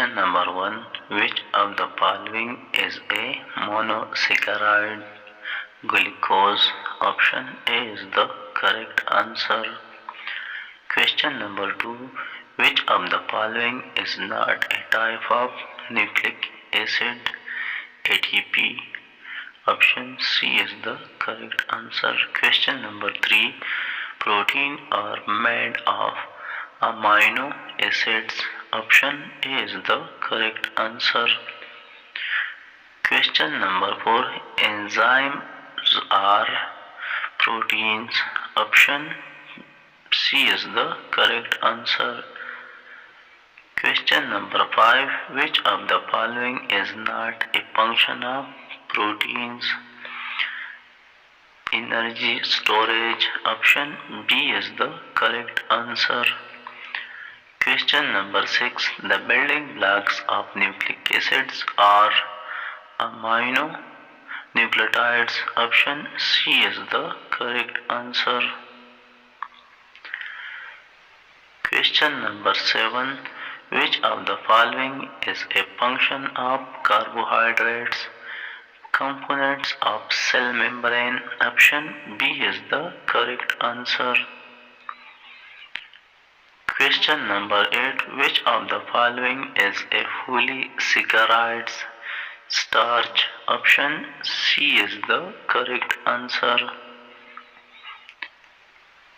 Question number 1. Which of the following is a monosaccharide? Glucose. Option A is the correct answer. Question number 2. Which of the following is not a type of nucleic acid? ATP. Option C is the correct answer. Question number 3. Protein are made of amino acids. Option A is the correct answer. Question number 4. Enzymes are proteins. Option C is the correct answer. Question number 5. Which of the following is not a function of proteins? Energy storage. Option B is the correct answer. Question number 6. The building blocks of nucleic acids are amino nucleotides. Option C is the correct answer. Question number 7. Which of the following is a function of carbohydrates? Components of cell membrane. Option B is the correct answer. Question number 8. Which of the following is a fully saccharide? Starch. Option C is the correct answer.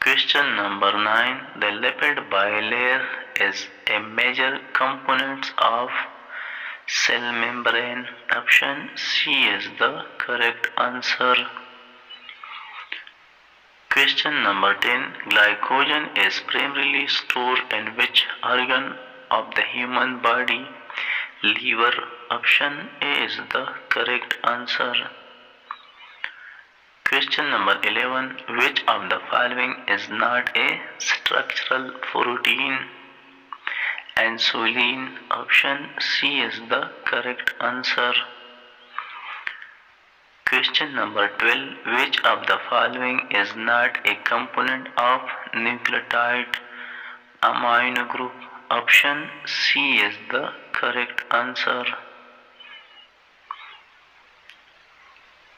Question number 9. The lipid bilayer is a major component of cell membrane. Option C is the correct answer. Question number 10. Glycogen is primarily stored in which organ of the human body? Liver. Option A is the correct answer. Question number 11. Which of the following is not a structural protein? Insulin. Option C is the correct answer. Question number 12. Which of the following is not a component of nucleotide amino group? Option C is the correct answer.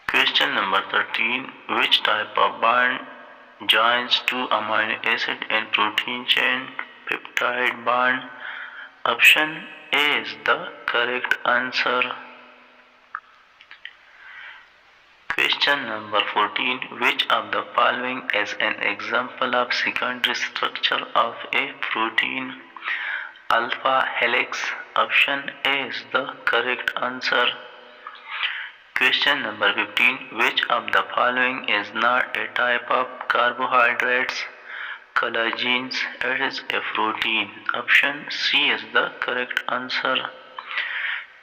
Question number 13. Which type of bond joins two amino acid in protein chain? Peptide bond. Option A is the correct answer. Question number 14. Which of the following is an example of secondary structure of a protein? Alpha helix. Option A is the correct answer. Question number 15. Which of the following is not a type of carbohydrates? Collagens. It is a protein. Option C is the correct answer.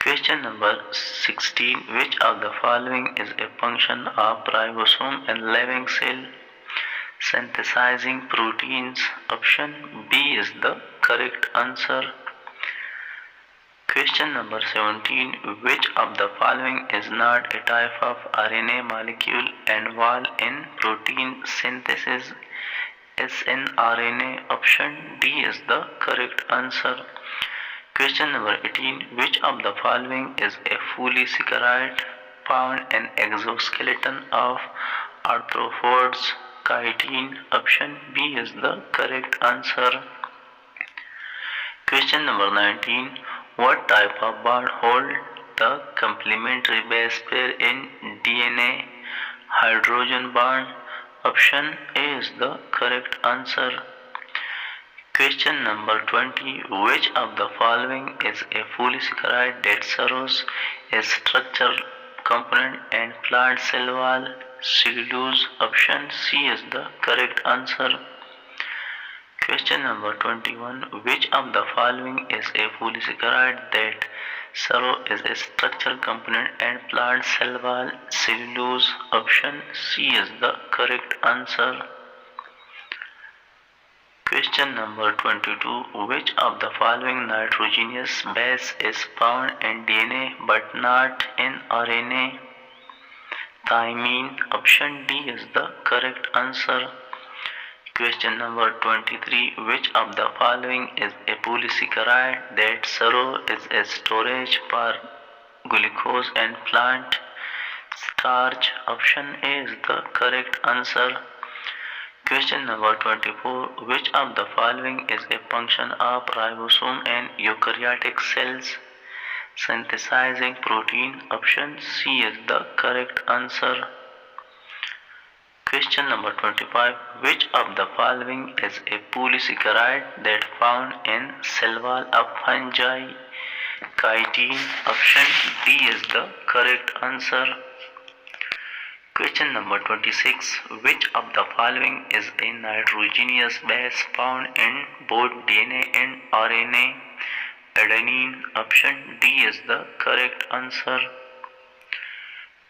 Question number 16. Which of the following is a function of ribosome in living cell? Synthesizing proteins. Option B is the correct answer. Question number 17. Which of the following is not a type of RNA molecule involved in protein synthesis? snRNA. Option D is the correct answer. Question number 18. Which of the following is a fully saccharide found in exoskeleton of arthropods? Chitin. Option B is the correct answer. Question number 19. What type of bond hold the complementary base pair in DNA? Hydrogen bond. Option A is the correct answer. Question number 20. Which of the following is a fully saccharide that serves as structural component in plant cell wall? Cellulose. Option C is the correct answer. Question number 21. Which of the following is a fully saccharide that serves as a structural component in plant cell wall? Cellulose. Option C is the correct answer. Question number 22. Which of the following nitrogenous base is found in DNA but not in RNA? Thymine. Option D is the correct answer. Question number 23. Which of the following is a polysaccharide that serves as a storage for glucose and plant starch? Option A is the correct answer. Question number 24. Which of the following is a function of ribosome and eukaryotic cells? Synthesizing protein. Option C is the correct answer. Question number 25. Which of the following is a polysaccharide that found in cell wall of fungi? Chitin. Option D is the correct answer. Question number 26. Which of the following is a nitrogenous base found in both DNA and RNA? Adenine. Option D is the correct answer.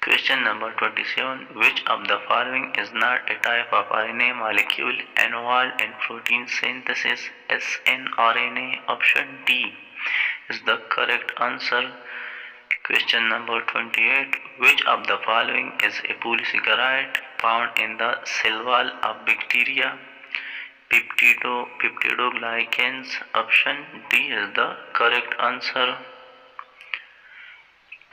Question number 27. Which of the following is not a type of RNA molecule involved in protein synthesis? snRNA. Option D is the correct answer. Question number 28. Which of the following is a polysaccharide found in the cell wall of bacteria? Peptidoglycans. Option D is the correct answer.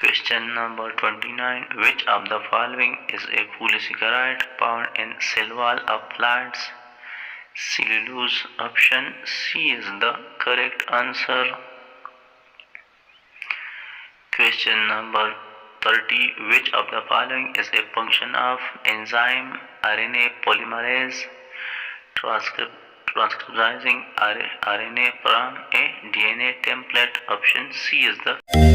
Question number 29. Which of the following is a polysaccharide found in cell wall of plants? Cellulose. Option C is the correct answer. Question number 30. Which of the following is a function of enzyme RNA polymerase transcribing RNA from a DNA template? Option C is the